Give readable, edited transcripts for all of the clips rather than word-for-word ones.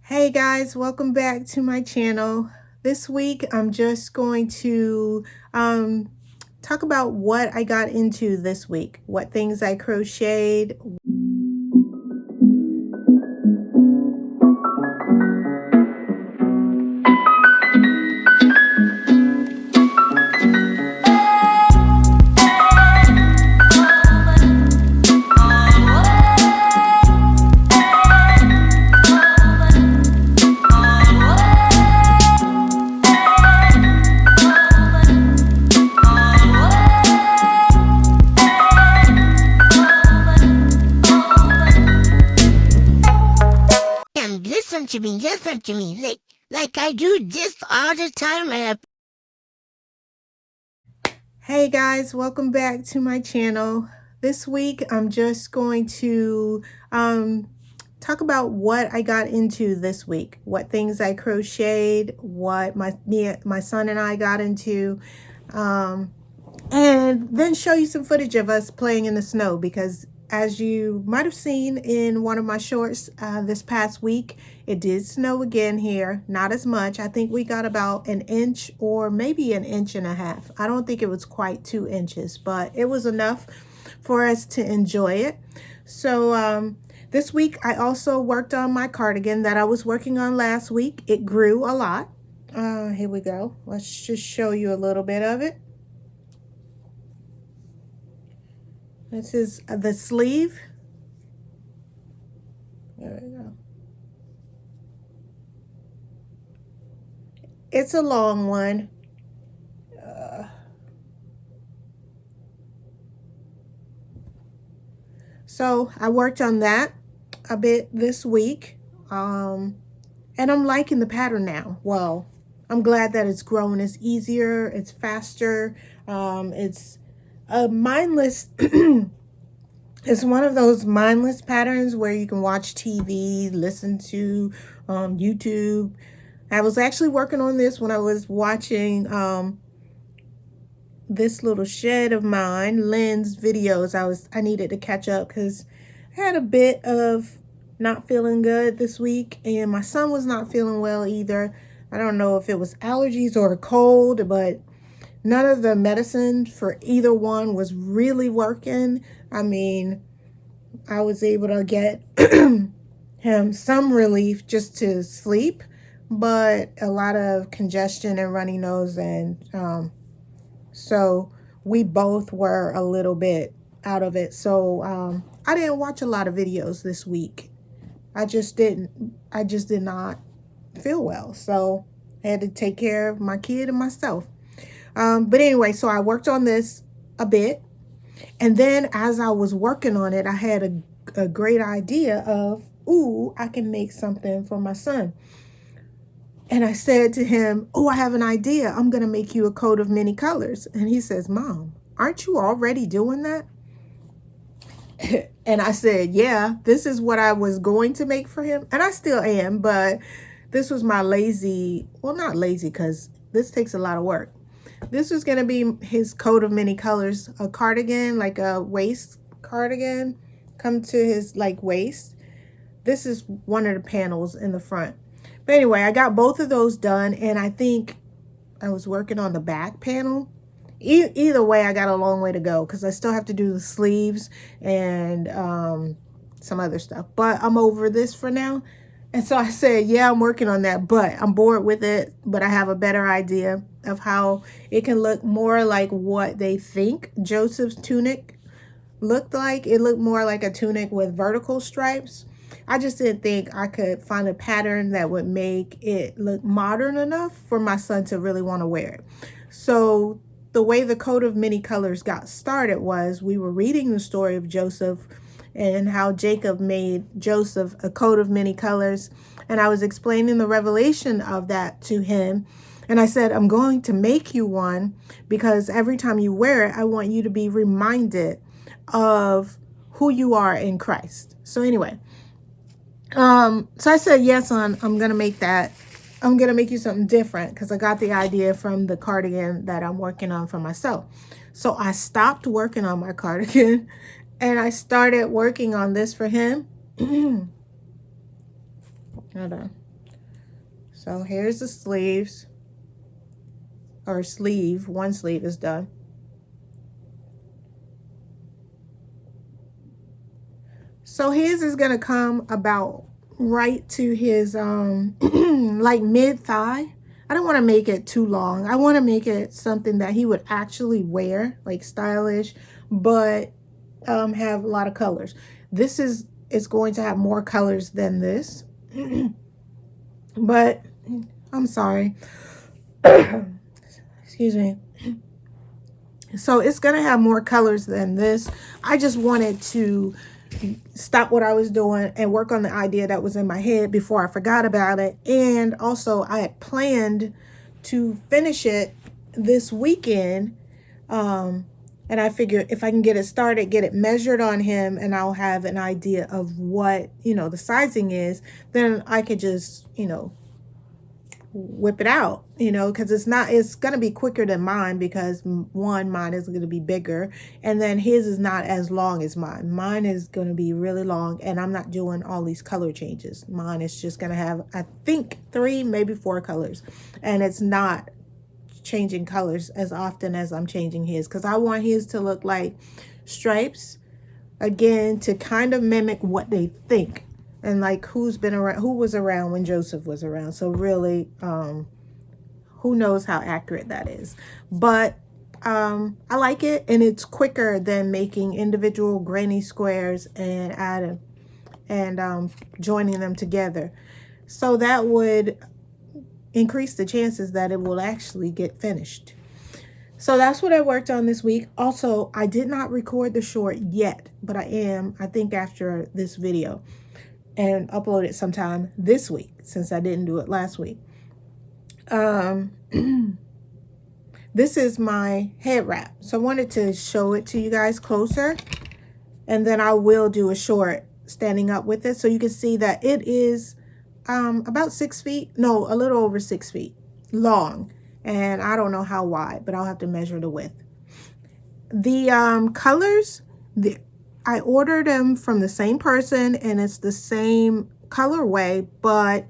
Hey guys, welcome back to my channel. This week I'm just going to talk about what I got into this week, what things I crocheted. And listen to me, like I do this all the time. Hey guys, welcome back to my channel. This week I'm just going to talk about what I got into this week, what things I crocheted, what my son and I got into, and then show you some footage of us playing in the snow, because as you might have seen in one of my shorts this past week, it did snow again here. Not as much. I think we got about an inch or maybe an inch and a half. I don't think it was quite 2 inches, but it was enough for us to enjoy it. So this week I also worked on my cardigan that I was working on last week. It grew a lot. Here we go. Let's just show you a little bit of it. This is the sleeve. There we go. It's a long one. So I worked on that a bit this week. And I'm liking the pattern now. Well, I'm glad that it's grown. It's easier. It's faster. It's a mindless... It's one of those mindless patterns where you can watch TV, listen to YouTube. I was actually working on this when I was watching this little shed of mine, Lynn's videos. I needed to catch up because I had a bit of not feeling good this week, and my son was not feeling well either. I don't know if it was allergies or a cold, but none of the medicine for either one was really working. I mean, I was able to get him some relief just to sleep, but a lot of congestion and runny nose, and so we both were a little bit out of it. So I didn't watch a lot of videos this week. I just did not feel well, so I had to take care of my kid and myself. But anyway, so I worked on this a bit. And then as I was working on it, I had a great idea of, ooh, I can make something for my son. And I said to him, oh, I have an idea. I'm going to make you a coat of many colors. And he says, Mom, aren't you already doing that? And I said, yeah, this is what I was going to make for him. And I still am, but this was my lazy, well, not lazy, because this takes a lot of work. This is going to be his coat of many colors, a cardigan, like a waist cardigan, come to his like waist. This is one of the panels in the front. But anyway, I got both of those done, and I think I was working on the back panel. Either way, I got a long way to go because I still have to do the sleeves and some other stuff. But I'm over this for now. And so I said, yeah, I'm working on that, but I'm bored with it. But I have a better idea of how it can look more like what they think Joseph's tunic looked like. It looked more like a tunic with vertical stripes. I just didn't think I could find a pattern that would make it look modern enough for my son to really want to wear it. So the way the coat of many colors got started was we were reading the story of Joseph and how Jacob made Joseph a coat of many colors. And I was explaining the revelation of that to him. And I said, I'm going to make you one because every time you wear it, I want you to be reminded of who you are in Christ. So anyway, so I said, yes, son, I'm going to make that. I'm going to make you something different because I got the idea from the cardigan that I'm working on for myself. So I stopped working on my cardigan and I started working on this for him. Hold on. So here's the sleeves, or sleeve. One sleeve is done. So his is gonna come about right to his like mid thigh. I don't want to make it too long. I want to make it something that he would actually wear, like stylish, but have a lot of colors. This is going to have more colors than this. But I'm sorry. Excuse me. So it's going to have more colors than this. I just wanted to stop what I was doing and work on the idea that was in my head before I forgot about it. And also I had planned to finish it this weekend. And I figured if I can get it started, get it measured on him, and I'll have an idea of what, the sizing is, then I could just, whip it out, because it's going to be quicker than mine, because mine is going to be bigger, and then his is not as long as mine. Mine is going to be really long, and I'm not doing all these color changes. Mine is just going to have, I think, 3, maybe 4 colors, and it's not changing colors as often as I'm changing his, because I want his to look like stripes, again, to kind of mimic what they think, and like who was around when Joseph was around. So really, who knows how accurate that is. But I like it, and it's quicker than making individual granny squares and joining them together. So that would increase the chances that it will actually get finished. So that's what I worked on this week. Also, I did not record the short yet, but I think after this video, and upload it sometime this week, since I didn't do it last week. This is my head wrap. So I wanted to show it to you guys closer, and then I will do a short standing up with it, so you can see that it is about 6 feet, no, a little over 6 feet long, and I don't know how wide, but I'll have to measure the width. The colors, I ordered them from the same person, and it's the same colorway, but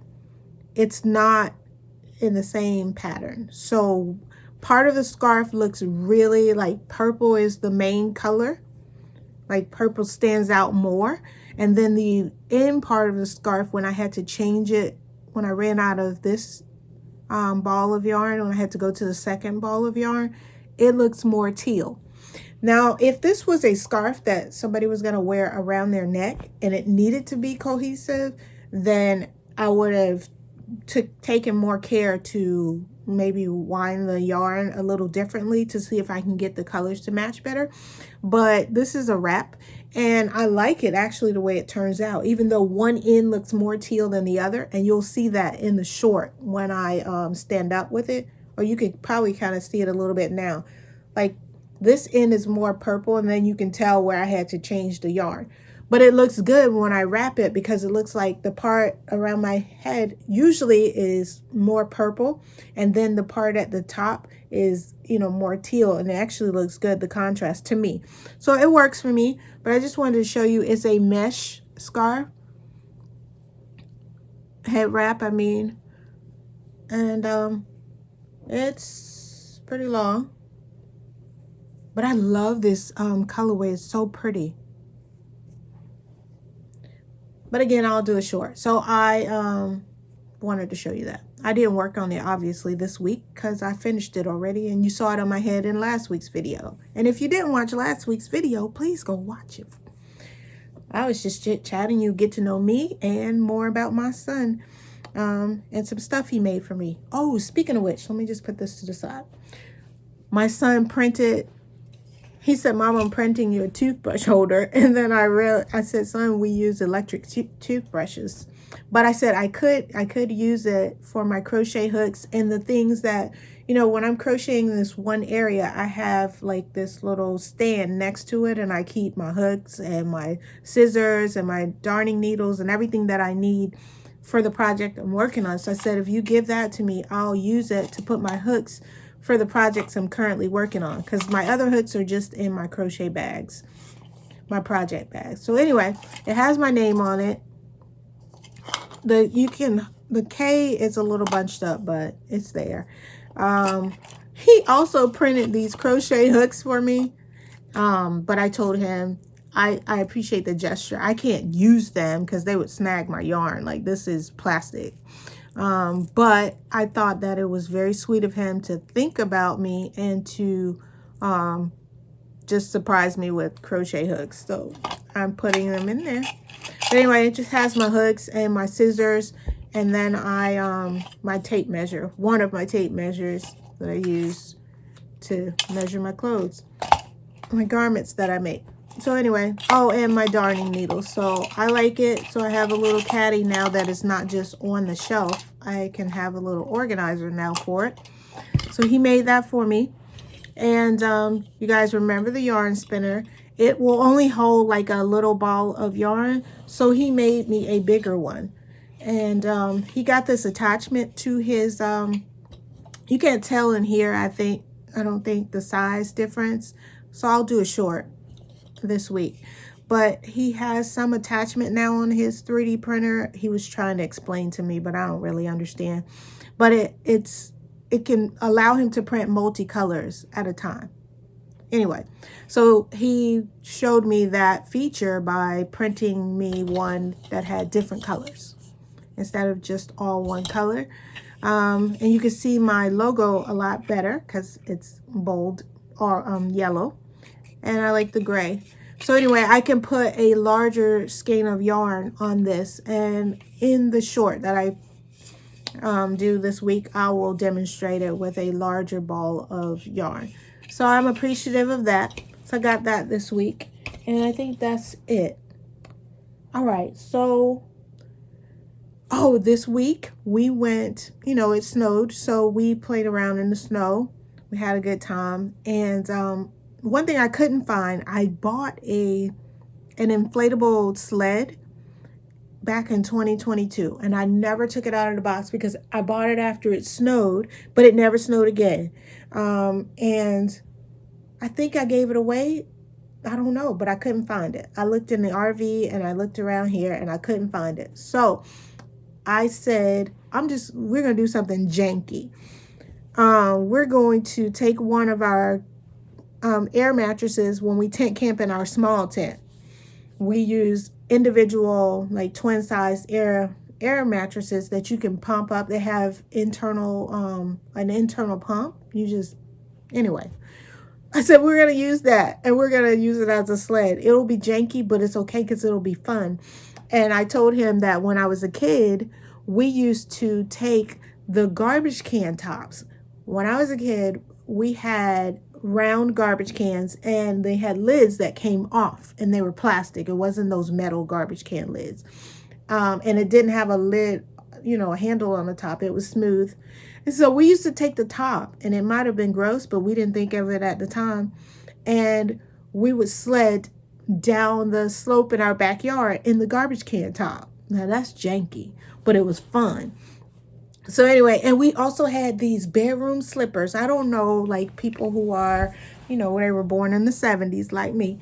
it's not in the same pattern. So part of the scarf looks really like purple is the main color, like purple stands out more. And then the end part of the scarf, when I had to change it, when I ran out of this ball of yarn, when I had to go to the second ball of yarn, it looks more teal. Now, if this was a scarf that somebody was going to wear around their neck and it needed to be cohesive, then I would have taken more care to maybe wind the yarn a little differently to see if I can get the colors to match better. But this is a wrap, and I like it actually the way it turns out, even though one end looks more teal than the other. And you'll see that in the short when I stand up with it, or you could probably kind of see it a little bit now. Like, this end is more purple, and then you can tell where I had to change the yarn. But it looks good when I wrap it, because it looks like the part around my head usually is more purple, and then the part at the top is, more teal, and it actually looks good, the contrast, to me. So it works for me, but I just wanted to show you it's a mesh scarf. Head wrap, I mean. And it's pretty long. But I love this colorway. It's so pretty. But again, I'll do a short. So I wanted to show you that. I didn't work on it, obviously, this week, because I finished it already. And you saw it on my head in last week's video. And if you didn't watch last week's video, please go watch it. I was just chit-chatting. You get to know me and more about my son. And some stuff he made for me. Oh, speaking of which, let me just put this to the side. My son printed... He said, Mom, I'm printing you a toothbrush holder. And then I said, son, we use electric toothbrushes. But I said I could use it for my crochet hooks and the things that, when I'm crocheting in this one area, I have like this little stand next to it, and I keep my hooks and my scissors and my darning needles and everything that I need for the project I'm working on. So I said, if you give that to me, I'll use it to put my hooks for the projects I'm currently working on, because my other hooks are just in my crochet bags, my project bags. So anyway, it has my name on it. the K is a little bunched up, but it's there. He also printed these crochet hooks for me. But I told him I appreciate the gesture. I can't use them because they would snag my yarn. Like, this is plastic. But I thought that it was very sweet of him to think about me and to just surprise me with crochet hooks. So I'm putting them in there. But anyway, it just has my hooks and my scissors, and then my tape measure, one of my tape measures that I use to measure my clothes, my garments that I make. So anyway, oh, and my darning needle. So I like it. So I have a little caddy now that is not just on the shelf. I can have a little organizer now for it. So he made that for me. And you guys remember the yarn spinner. It will only hold like a little ball of yarn. So he made me a bigger one. And he got this attachment to his, you can't tell in here, I don't think the size difference. So I'll do a short this week. But he has some attachment now on his 3D printer. He was trying to explain to me, but I don't really understand. But it can allow him to print multicolors at a time. Anyway, so he showed me that feature by printing me one that had different colors instead of just all one color. And you can see my logo a lot better because it's bold or yellow. And I like the gray. So anyway, I can put a larger skein of yarn on this. And in the short that I do this week, I will demonstrate it with a larger ball of yarn. So I'm appreciative of that. So I got that this week. And I think that's it. All right. So, oh, this week we went, it snowed. So we played around in the snow. We had a good time. And one thing I couldn't find, I bought an inflatable sled back in 2022, and I never took it out of the box because I bought it after it snowed, but it never snowed again. And I think I gave it away. I don't know, but I couldn't find it. I looked in the RV and I looked around here and I couldn't find it. So I said, we're going to do something janky. We're going to take one of our air mattresses when we tent camp in our small tent. We use individual, like twin size air mattresses that you can pump up. They have an internal pump. Anyway, I said we're going to use that, and we're going to use it as a sled. It'll be janky, but it's okay because it'll be fun. And I told him that when I was a kid, we used to take the garbage can tops. When I was a kid, we had round garbage cans, and they had lids that came off, and they were plastic. It wasn't those metal garbage can lids. And it didn't have a lid, a handle on the top. It was smooth. And so we used to take the top, and it might have been gross, but we didn't think of it at the time. And we would sled down the slope in our backyard in the garbage can top. Now that's janky, but it was fun. So anyway, and we also had these bedroom slippers. I don't know, like people who are, they were born in the 70s like me.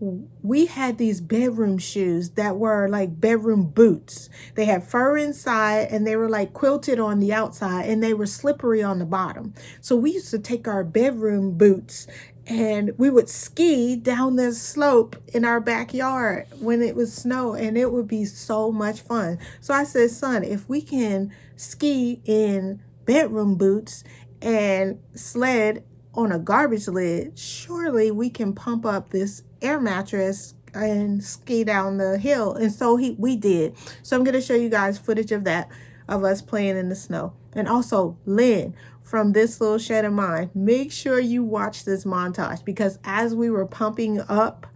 We had these bedroom shoes that were like bedroom boots. They had fur inside and they were like quilted on the outside, and they were slippery on the bottom. So we used to take our bedroom boots and we would ski down the slope in our backyard when it was snow, and it would be so much fun. So I said, son, if we can ski in bedroom boots and sled on a garbage lid, surely we can pump up this air mattress and ski down the hill. And so we did. So I'm going to show you guys footage of that, of us playing in the snow. And also, Lynn, from this little shed of mine, make sure you watch this montage, because as we were pumping up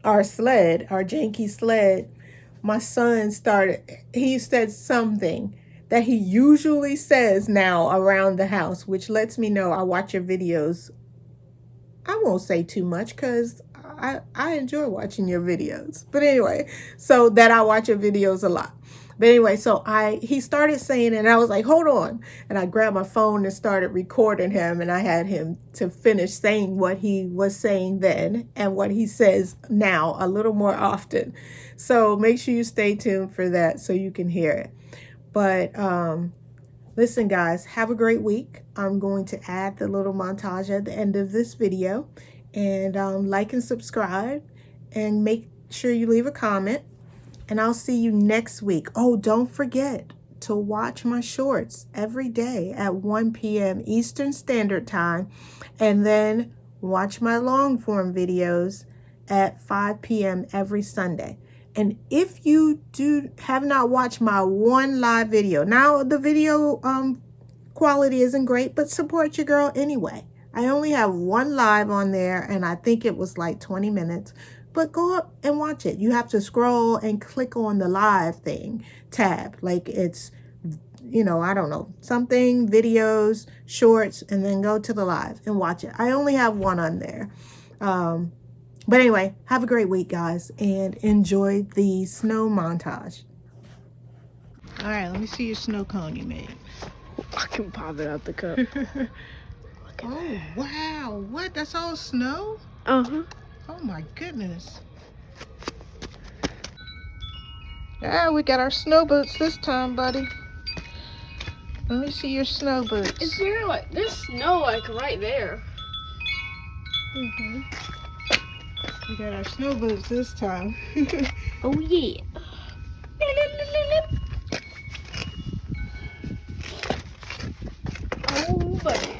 our sled, our janky sled, my son he said something that he usually says now around the house, which lets me know I watch your videos. I won't say too much because I enjoy watching your videos. But anyway, so that I watch your videos a lot. But anyway, so he started saying it and I was like, hold on. And I grabbed my phone and started recording him, and I had him to finish saying what he was saying then and what he says now a little more often. So make sure you stay tuned for that so you can hear it. But listen, guys, have a great week. I'm going to add the little montage at the end of this video, and like and subscribe, and make sure you leave a comment, and I'll see you next week. Oh, don't forget to watch my shorts every day at 1 p.m. Eastern Standard Time, and then watch my long form videos at 5 p.m. every Sunday. And if you have not watched my one live video, now the video quality isn't great, but support your girl anyway. I only have one live on there, and I think it was like 20 minutes. But go up and watch it. You have to scroll and click on the live thing tab. Like it's, you know, I don't know, something, videos, shorts, and then go to the live and watch it. I only have one on there. But anyway, have a great week, guys, and enjoy the snow montage. All right, let me see your snow cone you made. I can pop it out the cup. Oh, wow. What? That's all snow? Uh-huh. Oh, my goodness. Yeah, we got our snow boots this time, buddy. Let me see your snow boots. Is there like, there's snow like right there. Mm-hmm. We got our snow boots this time. Oh yeah. Oh buddy.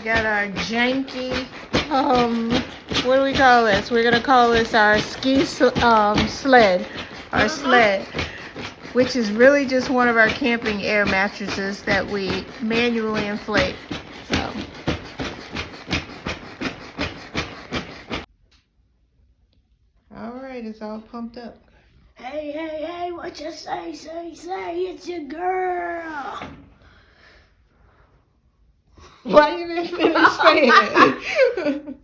Got our janky, what do we call this? We're gonna call this our ski sled, our sled, which is really just one of our camping air mattresses that we manually inflate. So, all right, it's all pumped up. Hey, hey, hey, what you say, it's your girl. Why you didn't finish saying it?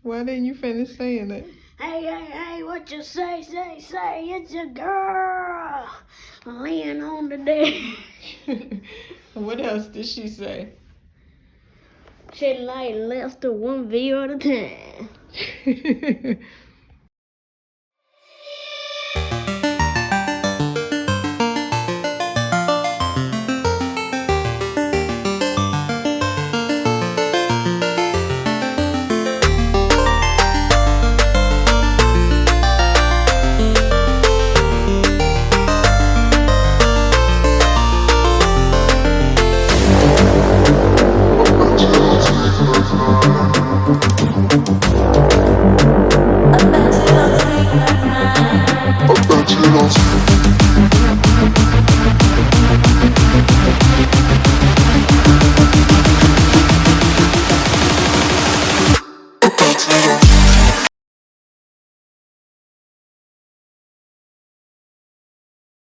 Why didn't you finish saying it? Hey, hey, hey, what you say, it's your girl. Laying on the deck. What else did she say? She like left to one video at a time.